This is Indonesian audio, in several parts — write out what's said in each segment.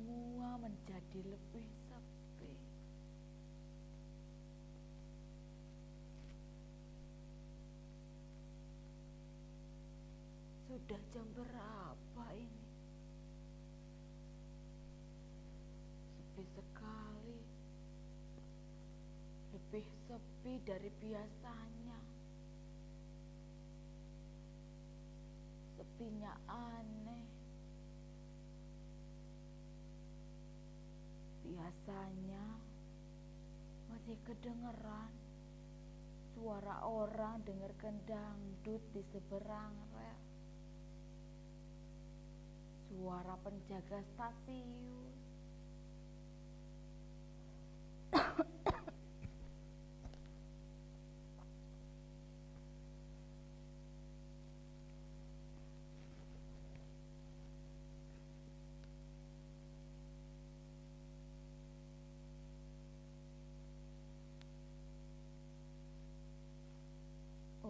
semua menjadi lebih sepi. Sudah jam berapa ini? Sepi sekali. Lebih sepi dari biasanya. Sepinya aneh. Biasanya masih kedengeran suara orang dengarkan dangdut di seberang rel. Suara penjaga stasiun.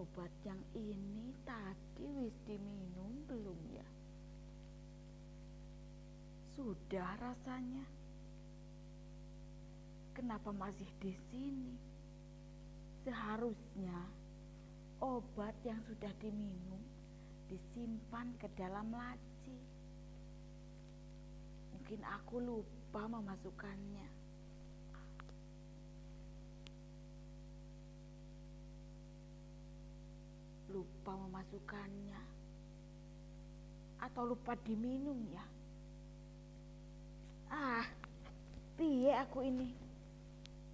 Obat yang ini tadi wis diminum belum ya? Sudah rasanya. Kenapa masih di sini? Seharusnya obat yang sudah diminum disimpan ke dalam laci. Mungkin aku lupa memasukkannya. Lupa memasukkannya. Atau lupa diminum ya? Piye aku ini?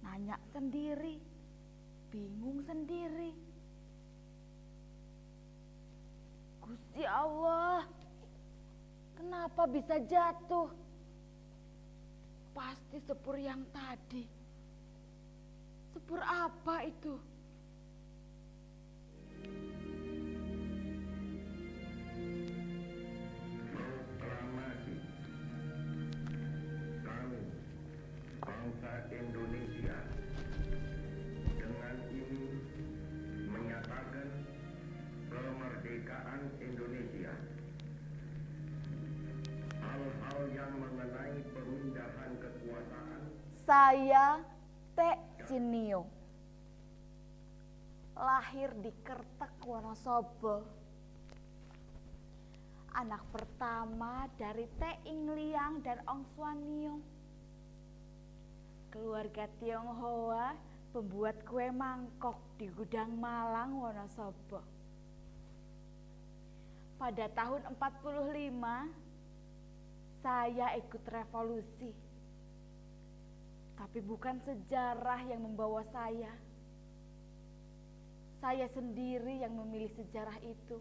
Nanya sendiri. Bingung sendiri. Gusti Allah, kenapa bisa jatuh? Pasti sepur yang tadi. Sepur apa itu? Proklamasi. Kami, bangsa Indonesia, dengan ini menyatakan kemerdekaan Indonesia. Hal-hal yang mengenai pemindahan kekuasaan. Saya Teh Sinio. Lahir di Kertek, Wonosobo. Anak pertama dari Teh Ingliang dan Ong Swanio. Keluarga Tionghoa pembuat kue mangkok di Gudang Malang, Wonosobo. Pada tahun 45, saya ikut revolusi. Tapi bukan sejarah yang membawa saya. Saya sendiri yang memilih sejarah itu.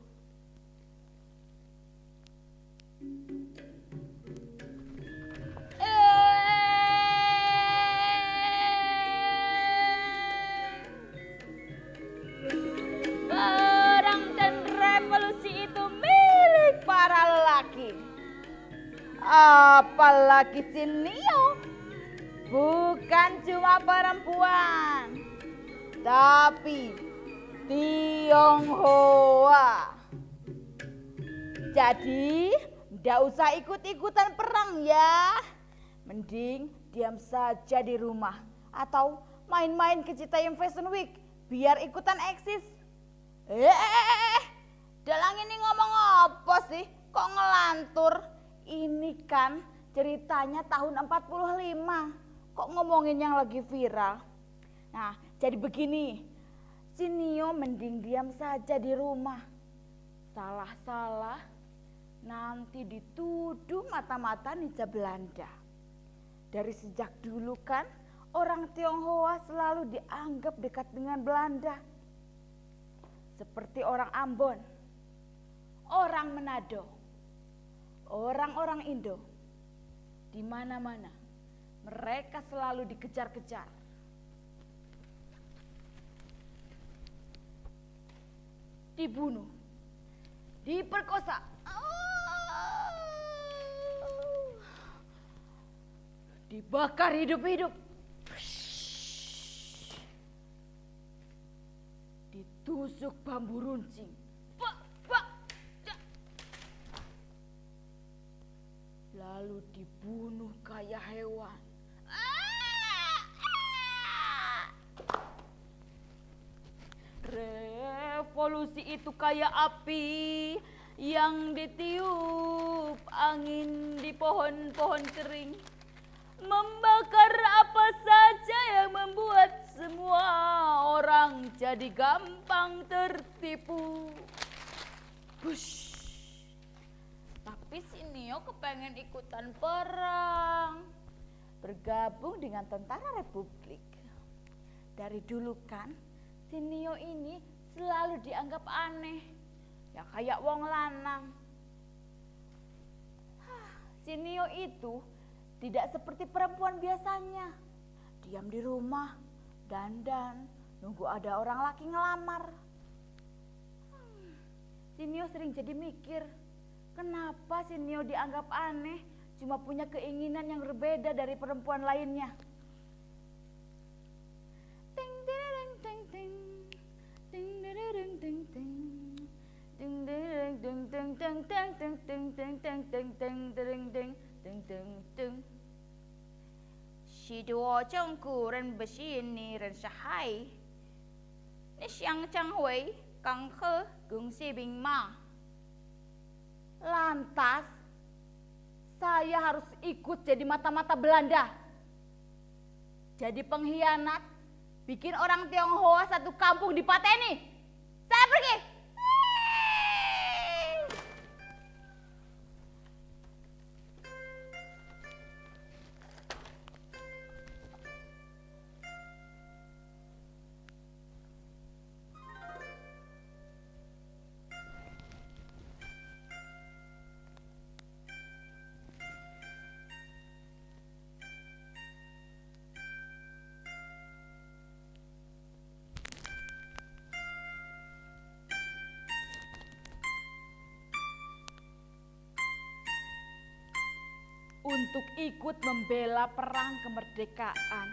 Perang dan revolusi itu milik para lelaki. Apalagi si Nio. Bukan cuma perempuan, tapi Tionghoa. Jadi, ndak usah ikut-ikutan perang ya. Mending diam saja di rumah. Atau main-main ke Citayam Fashion Week biar ikutan eksis. Dalang ini ngomong apa sih? Kok ngelantur? Ini kan ceritanya tahun 45. Kok ngomongin yang lagi viral? Nah, jadi begini. Si Nio mending diam saja di rumah. Salah-salah nanti dituduh mata-mata ninja Belanda. Dari sejak dulu kan orang Tionghoa selalu dianggap dekat dengan Belanda. Seperti orang Ambon, orang Manado, orang-orang Indo. Di mana-mana mereka selalu dikejar-kejar. Dibunuh, diperkosa, dibakar hidup-hidup, ditusuk bambu runcing, lalu dibunuh kayak hewan. Revolusi itu kayak api yang ditiup angin di pohon-pohon kering, membakar apa saja yang membuat semua orang jadi gampang tertipu. Bush. Tapi si Nio kepengen ikutan perang, bergabung dengan tentara Republik. Dari dulu kan si Nio ini selalu dianggap aneh, ya kayak wong lanang. Si Nio itu tidak seperti perempuan biasanya, diam di rumah, dandan, nunggu ada orang laki ngelamar. Si Nio sering jadi mikir, kenapa si Nio dianggap aneh, cuma punya keinginan yang berbeda dari perempuan lainnya. Si dua chongku ren besini ren sahai, ni siang chang hui kang he gung si bing ma. Lantas saya harus ikut jadi mata-mata Belanda, jadi pengkhianat, bikin orang Tionghoa satu kampung dipateni. Saya pergi. Untuk ikut membela perang kemerdekaan.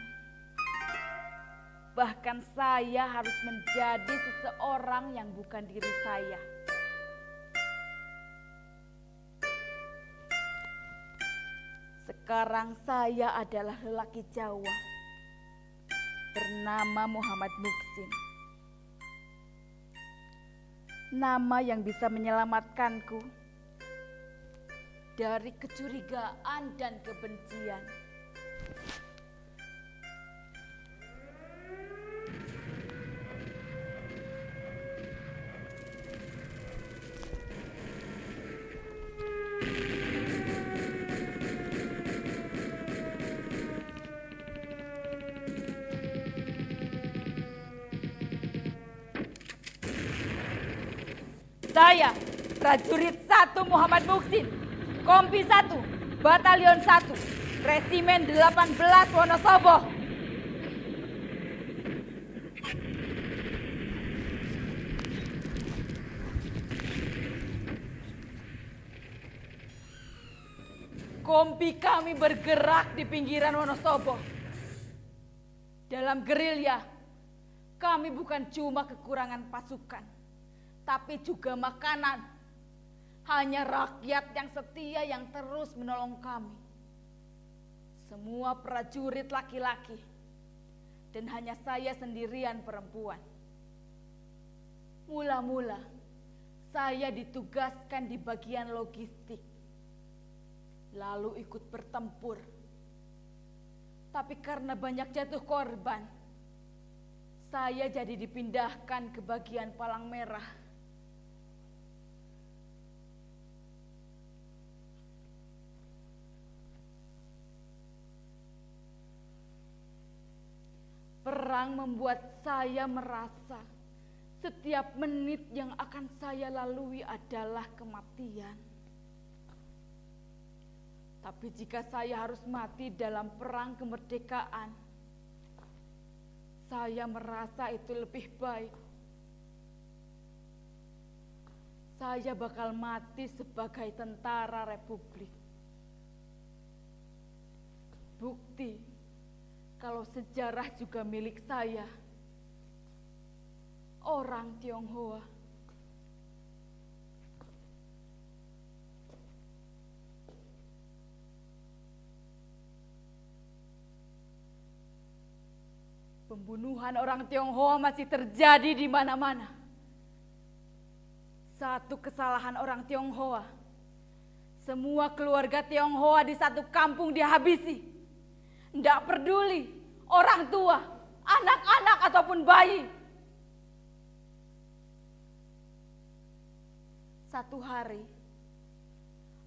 Bahkan saya harus menjadi seseorang yang bukan diri saya. Sekarang saya adalah lelaki Jawa, bernama Muhammad Muksin. Nama yang bisa menyelamatkanku dari kecurigaan dan kebencian. Saya, prajurit 1 Muhammad Muksin, Kompi 1, Batalion 1, Resimen 18 Wonosobo. Kompi kami bergerak di pinggiran Wonosobo. Dalam gerilya, kami bukan cuma kekurangan pasukan, tapi juga makanan. Hanya rakyat yang setia yang terus menolong kami. Semua prajurit laki-laki, dan hanya saya sendirian perempuan. Mula-mula, saya ditugaskan di bagian logistik, lalu ikut bertempur. Tapi karena banyak jatuh korban, saya jadi dipindahkan ke bagian palang merah. Perang membuat saya merasa setiap menit yang akan saya lalui adalah kematian. Tapi jika saya harus mati dalam perang kemerdekaan, saya merasa itu lebih baik. Saya bakal mati sebagai tentara Republik. Bukti kalau sejarah juga milik saya, orang Tionghoa. Pembunuhan orang Tionghoa masih terjadi di mana-mana. Satu kesalahan orang Tionghoa, semua keluarga Tionghoa di satu kampung dihabisi. Tidak peduli orang tua, anak-anak ataupun bayi. Satu hari,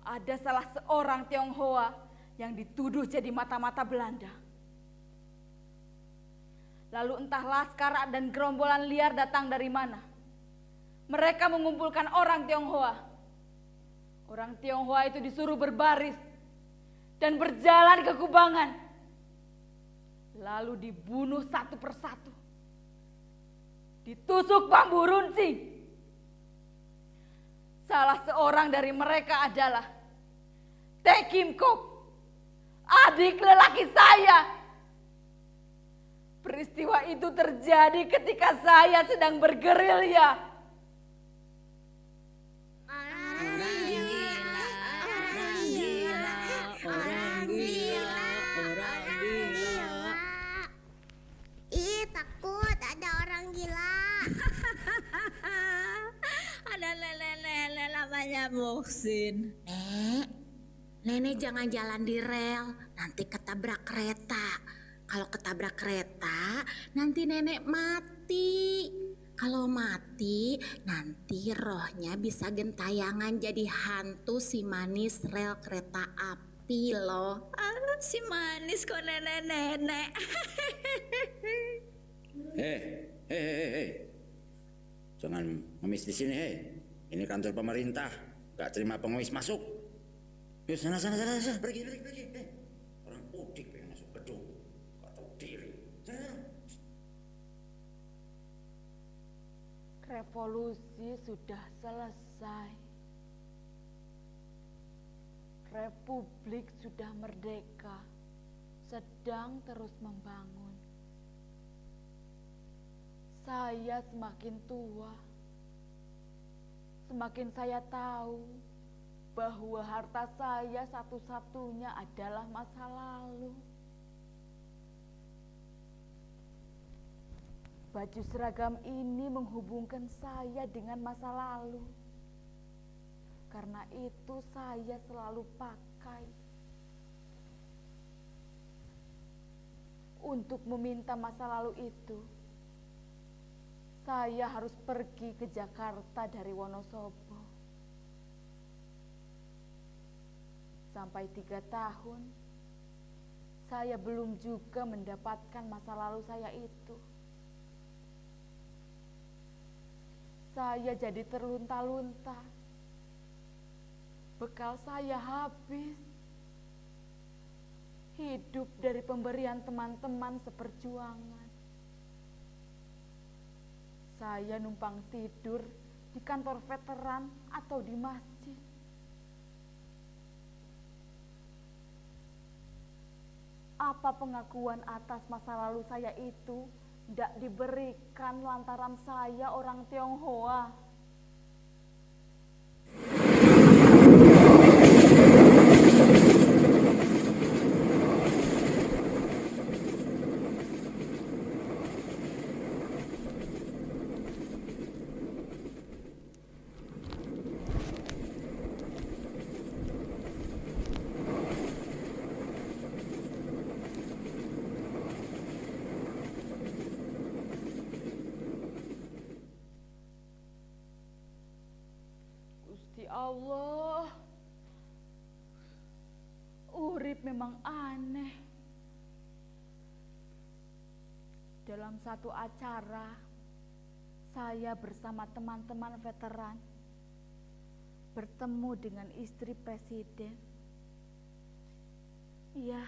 ada salah seorang Tionghoa yang dituduh jadi mata-mata Belanda. Lalu entah laskar dan gerombolan liar datang dari mana. Mereka mengumpulkan orang Tionghoa. Orang Tionghoa itu disuruh berbaris dan berjalan ke kubangan. Lalu dibunuh satu persatu. Ditusuk bambu runcing. Salah seorang dari mereka adalah Tae Kim Kok, adik lelaki saya. Peristiwa itu terjadi ketika saya sedang bergerilya. Takut ada orang gila. Ada nenek-nenek namanya Muksin. Nenek jangan jalan di rel, nanti ketabrak kereta. Kalau ketabrak kereta, nanti nenek mati. Kalau mati, nanti rohnya bisa gentayangan jadi hantu si manis rel kereta api loh. Si manis kok nenek-nenek. Hei. Jangan ngemis di sini, hei. Ini kantor pemerintah, gak terima pengemis masuk. Yuk sana, pergi. Hei. Orang udik pengen masuk gedung, gak tahu diri. Sana. Revolusi sudah selesai. Republik sudah merdeka, sedang terus membangun. Saya semakin tua, semakin saya tahu bahwa harta saya satu-satunya adalah masa lalu. Baju seragam ini menghubungkan saya dengan masa lalu. Karena itu saya selalu pakai. Untuk meminta masa lalu itu, saya harus pergi ke Jakarta dari Wonosobo. Sampai 3 tahun, saya belum juga mendapatkan masa lalu saya itu. Saya jadi terlunta-lunta. Bekal saya habis. Hidup dari pemberian teman-teman seperjuangan. Saya numpang tidur di kantor veteran atau di masjid. Apa pengakuan atas masa lalu saya itu tidak diberikan lantaran saya orang Tionghoa? Allah, urip memang aneh. Dalam satu acara, saya bersama teman-teman veteran bertemu dengan istri presiden. Iya,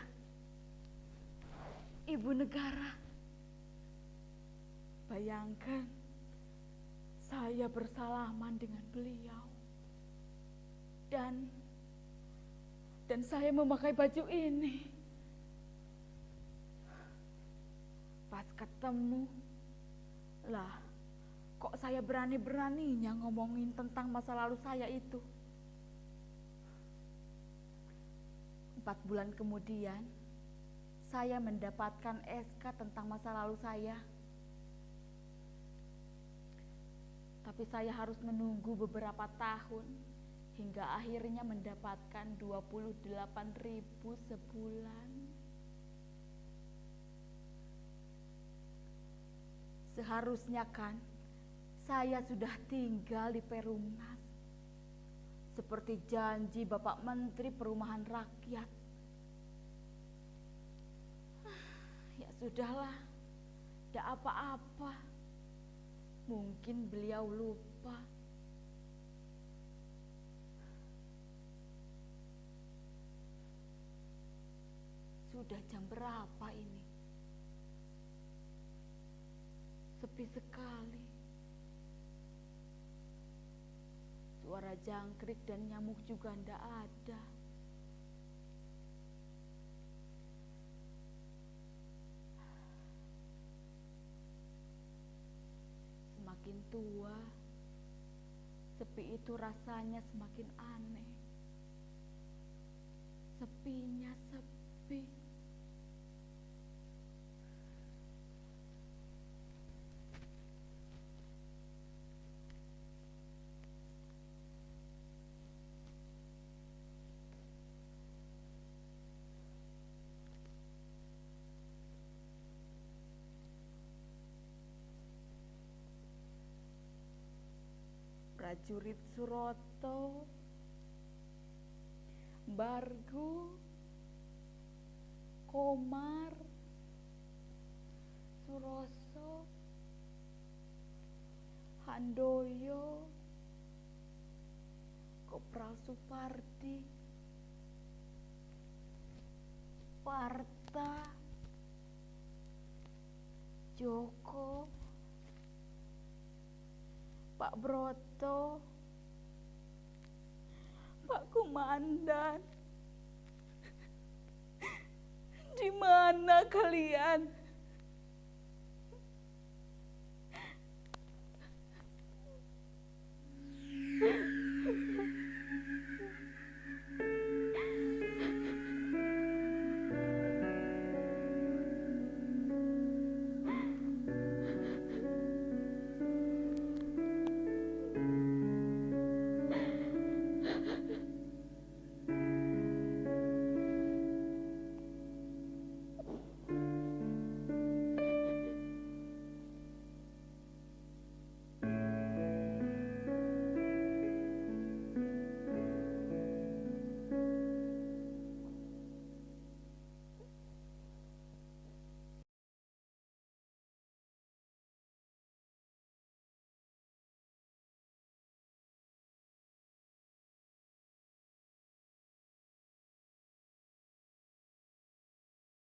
ibu negara. Bayangkan, saya bersalaman dengan beliau. Dan saya memakai baju ini. Pas ketemu, lah kok saya berani-beraninya ngomongin tentang masa lalu saya itu. 4 bulan kemudian, saya mendapatkan SK tentang masa lalu saya. Tapi saya harus menunggu beberapa tahun hingga akhirnya mendapatkan 28.000 sebulan. Seharusnya kan saya sudah tinggal di Perumnas seperti janji Bapak Menteri Perumahan Rakyat. Ya sudahlah, tidak apa-apa. Mungkin beliau lupa. Sudah jam berapa ini? Sepi sekali. Suara jangkrik dan nyamuk juga tidak ada. Semakin tua, sepi itu rasanya semakin aneh. Sepinya sepi. Prajurit Suroto, Bargu, Komar, Suroso, Handoyo, Kopral Supardi, Parta, Joko, Pak Broto, Pak Kumandan, di mana kalian?